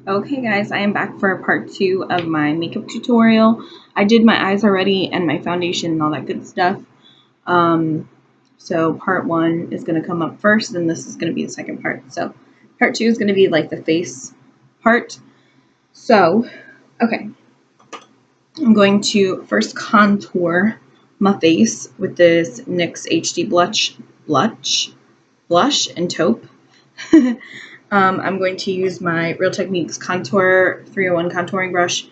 Okay guys, I am back for part 2 of my makeup tutorial. I did my eyes already and my foundation and all that good stuff. So part 1 is going to come up first, and this is going to be the second part. So part 2 is going to be like the face part. So, okay. I'm going to first contour my face with this NYX HD blush and taupe. I'm going to use my Real Techniques Contour 301 contouring brush,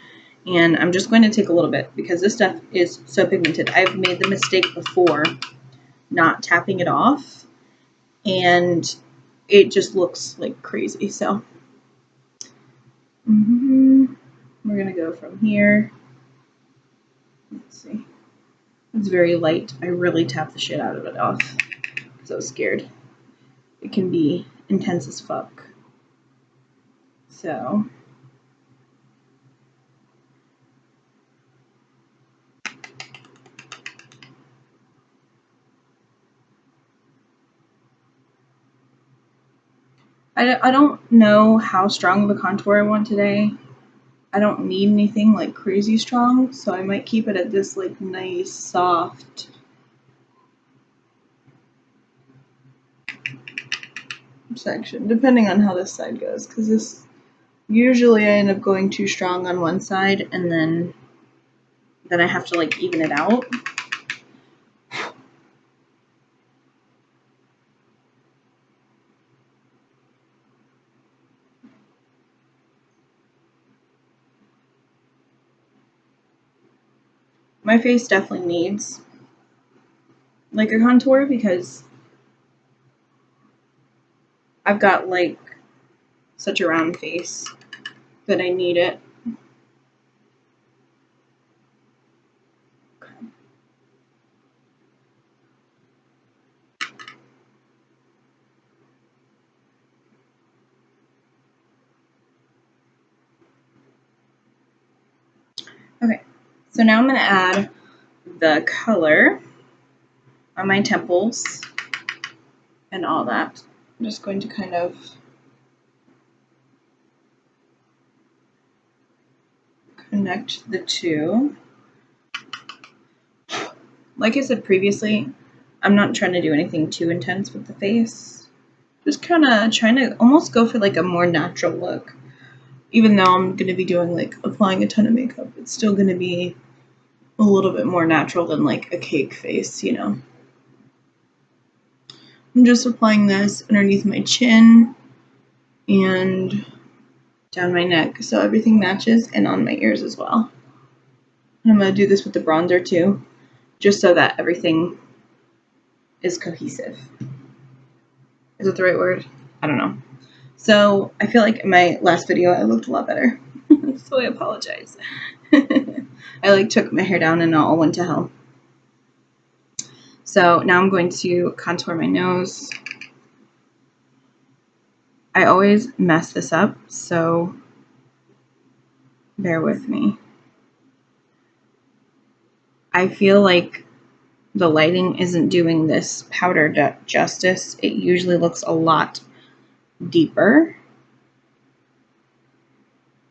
and I'm just going to take a little bit because this stuff is so pigmented. I've made the mistake before not tapping it off, and it just looks like crazy. So we're going to go from here. Let's see. It's very light. I really tapped the shit out of it off because I was scared. It can be intense as fuck. So I don't know how strong of a contour I want today. I don't need anything like crazy strong, so I might keep it at this like nice soft section, depending on how this side goes, because this usually I end up going too strong on one side, and then I have to like even it out. My face definitely needs like a contour because I've got like such a round face that I need it. Okay, so now I'm going to add the color on my temples and all that. I'm just going to kind of connect the two. Like I said previously, I'm not trying to do anything too intense with the face. Just kind of trying to almost go for like a more natural look. Even though I'm going to be doing like applying a ton of makeup, it's still going to be a little bit more natural than like a cake face, you know. I'm just applying this underneath my chin and down my neck so everything matches, and on my ears as well. And I'm going to do this with the bronzer too, just so that everything is cohesive. Is it the right word? I don't know. So I feel like in my last video I looked a lot better. So I apologize. I like took my hair down and it all went to hell. So now I'm going to contour my nose. I always mess this up, so bear with me. I feel like the lighting isn't doing this powder justice. It usually looks a lot deeper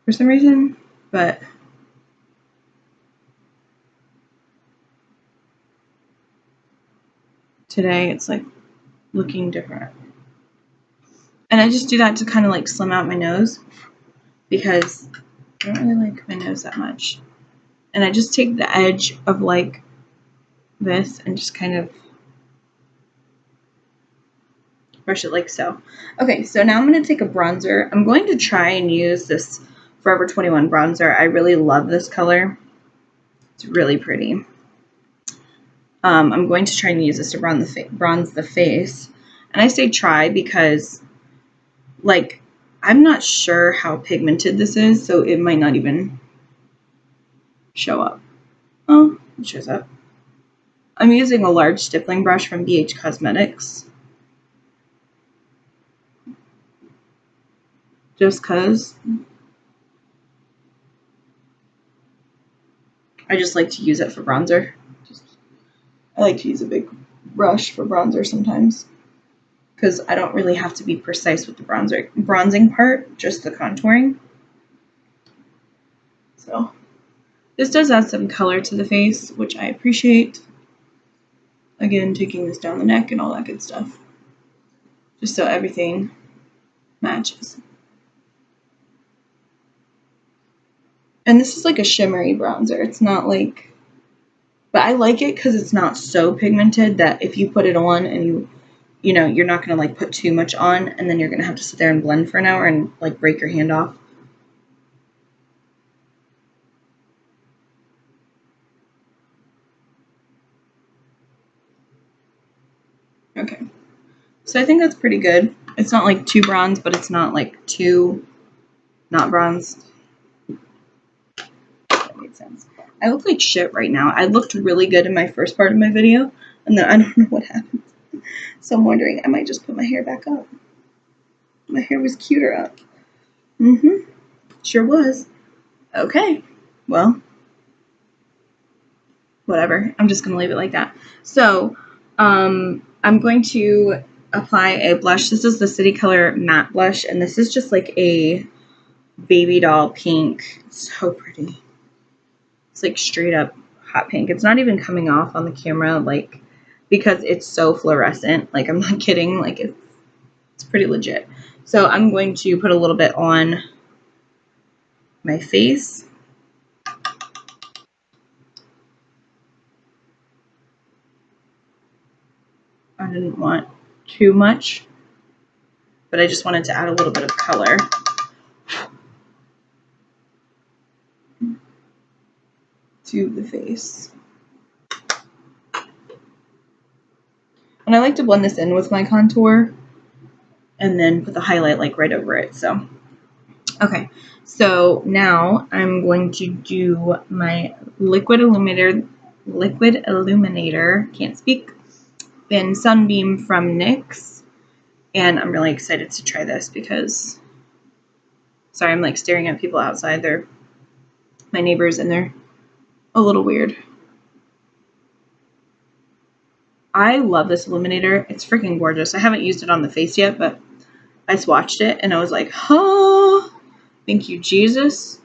for some reason, but today it's like looking different. And I just do that to kind of like slim out my nose because I don't really like my nose that much. And I just take the edge of like this and just kind of brush it like so. Okay, so now I'm going to take a bronzer. I'm going to try and use this Forever 21 bronzer. I really love this color. It's really pretty. I'm going to try and use this to bronze the face. And I say try because, like, I'm not sure how pigmented this is, so it might not even show up. Oh, it shows up. I'm using a large stippling brush from BH Cosmetics. Just because I just like to use it for bronzer. I like to use a big brush for bronzer sometimes because I don't really have to be precise with the bronzing part, just the contouring. So this does add some color to the face, which I appreciate. Again, taking this down the neck and all that good stuff. Just so everything matches. And this is like a shimmery bronzer. It's not like, but I like it because it's not so pigmented that if you put it on and you know, you're not going to like put too much on and then you're going to have to sit there and blend for an hour and like break your hand off. Okay. So I think that's pretty good. It's not like too bronze, but it's not like too not bronzed. That made sense. I look like shit right now. I looked really good in my first part of my video, and then I don't know what happened. So I'm wondering, I might just put my hair back up. My hair was cuter up. Sure was. Okay. Well, whatever. I'm just going to leave it like that. So, I'm going to apply a blush. This is the City Color Matte Blush, and this is just like a baby doll pink. It's so pretty. It's like straight up hot pink. It's not even coming off on the camera, like, because it's so fluorescent. Like, I'm not kidding. Like, it's pretty legit. So I'm going to put a little bit on my face. I didn't want too much, but I just wanted to add a little bit of color. To the face. And I like to blend this in with my contour and then put the highlight like right over it. So, okay. So now I'm going to do my liquid illuminator, can't speak, in Sunbeam from NYX. And I'm really excited to try this because, sorry, I'm like staring at people outside. They're my neighbors and they're a little weird. I love this illuminator. It's freaking gorgeous. I haven't used it on the face yet, but I swatched it and I was like, oh, thank you, Jesus.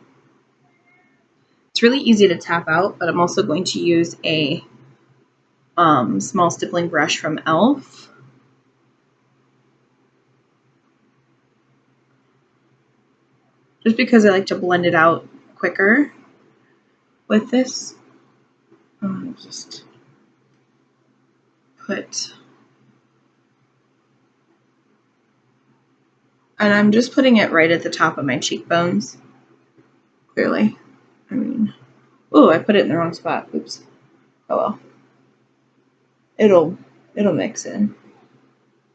It's really easy to tap out, but I'm also going to use a small stippling brush from e.l.f. Just because I like to blend it out quicker with this. Just put, and I'm just putting it right at the top of my cheekbones. Clearly, I mean, oh, I put it in the wrong spot. Oops. Oh well. It'll mix in.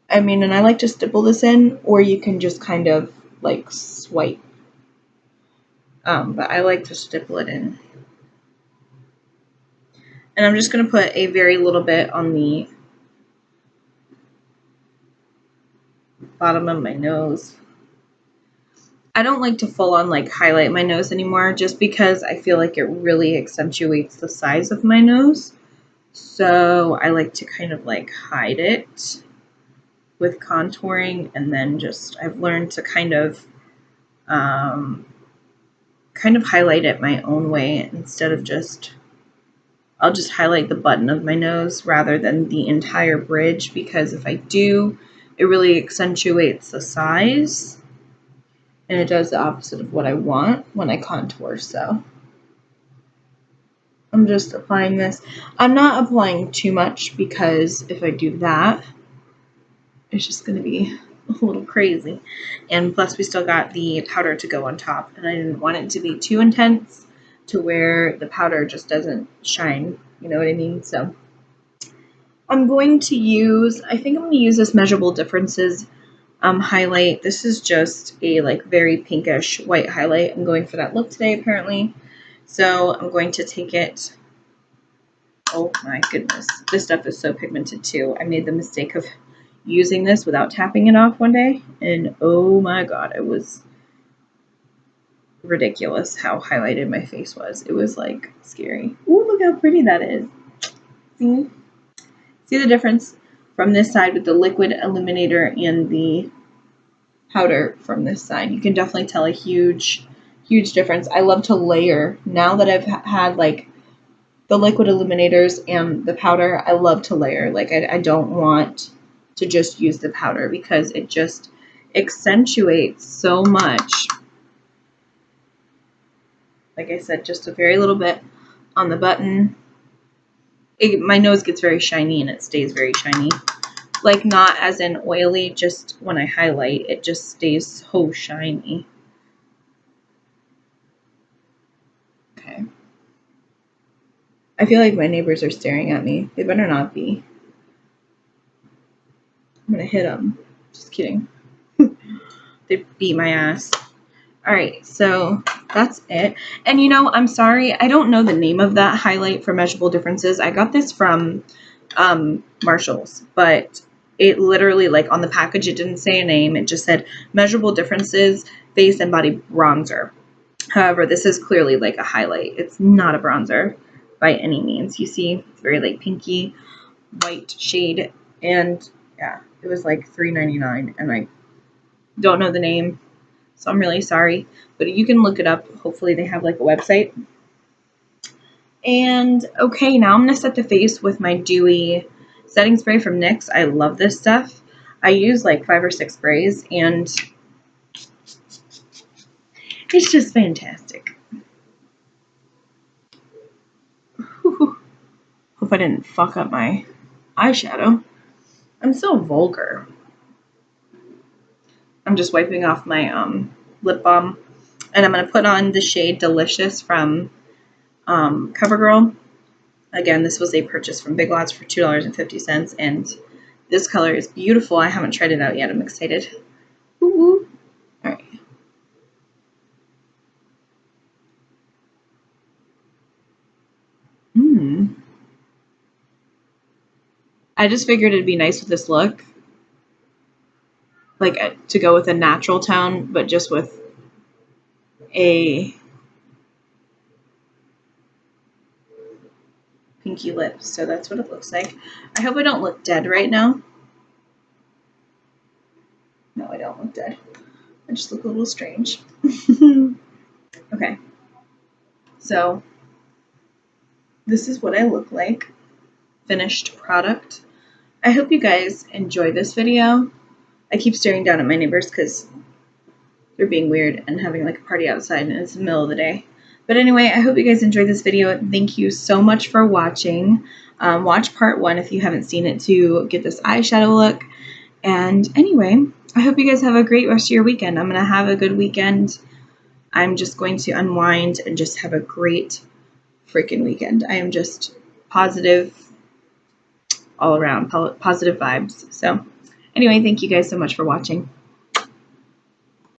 I mean, and I like to stipple this in, or you can just kind of like swipe. But I like to stipple it in. And I'm just going to put a very little bit on the bottom of my nose. I don't like to full on like highlight my nose anymore just because I feel like it really accentuates the size of my nose. So I like to kind of like hide it with contouring, and then just I've learned to kind of highlight it my own way instead of just, I'll just highlight the button of my nose rather than the entire bridge, because if I do, it really accentuates the size and it does the opposite of what I want when I contour. So I'm just applying this. I'm not applying too much because if I do that, it's just going to be a little crazy. And plus we still got the powder to go on top, and I didn't want it to be too intense to where the powder just doesn't shine, you know what I mean? So I'm going to use, I think I'm going to use this Measurable Differences highlight. This is just a like very pinkish white highlight. I'm going for that look today apparently. So I'm going to take it. Oh my goodness, this stuff is so pigmented too. I made the mistake of using this without tapping it off one day, and oh my god, it was ridiculous how highlighted my face was. It was like scary. Ooh, look how pretty that is. See the difference from this side with the liquid illuminator and the powder from this side? You can definitely tell a huge Huge difference. I love to layer. Now that I've had like the liquid illuminators and the powder, I love to layer. Like I don't want to just use the powder because it just accentuates so much. Like I said, just a very little bit on the button. My nose gets very shiny and it stays very shiny. Like not as in oily, just when I highlight, it just stays so shiny. Okay. I feel like my neighbors are staring at me. They better not be. I'm gonna hit them. Just kidding. They beat my ass. Alright, so that's it. And you know, I'm sorry, I don't know the name of that highlight for Measurable Differences. I got this from Marshall's, but it literally, like on the package, it didn't say a name. It just said Measurable Differences Face and Body Bronzer. However, this is clearly like a highlight. It's not a bronzer by any means. You see, it's very like pinky white shade, and yeah, it was like $3.99, and I don't know the name, so I'm really sorry, but you can look it up. Hopefully they have like a website. And okay, now I'm gonna set the face with my dewy setting spray from NYX. I love this stuff. I use like 5 or 6 sprays, and it's just fantastic. Hope I didn't fuck up my eyeshadow. I'm so vulgar. I'm just wiping off my lip balm, and I'm going to put on the shade Delicious from CoverGirl. Again, this was a purchase from Big Lots for $2.50, and this color is beautiful. I haven't tried it out yet. I'm excited. Woo-woo. All right. I just figured it'd be nice with this look, like to go with a natural tone, but just with a pinky lips. So that's what it looks like. I hope I don't look dead right now. No, I don't look dead. I just look a little strange. Okay. So this is what I look like. Finished product. I hope you guys enjoy this video. I keep staring down at my neighbors because they're being weird and having like a party outside, and it's the middle of the day. But anyway, I hope you guys enjoyed this video. Thank you so much for watching. Watch part 1 if you haven't seen it to get this eyeshadow look. And anyway, I hope you guys have a great rest of your weekend. I'm going to have a good weekend. I'm just going to unwind and just have a great freaking weekend. I am just positive all around, positive vibes. So anyway, thank you guys so much for watching.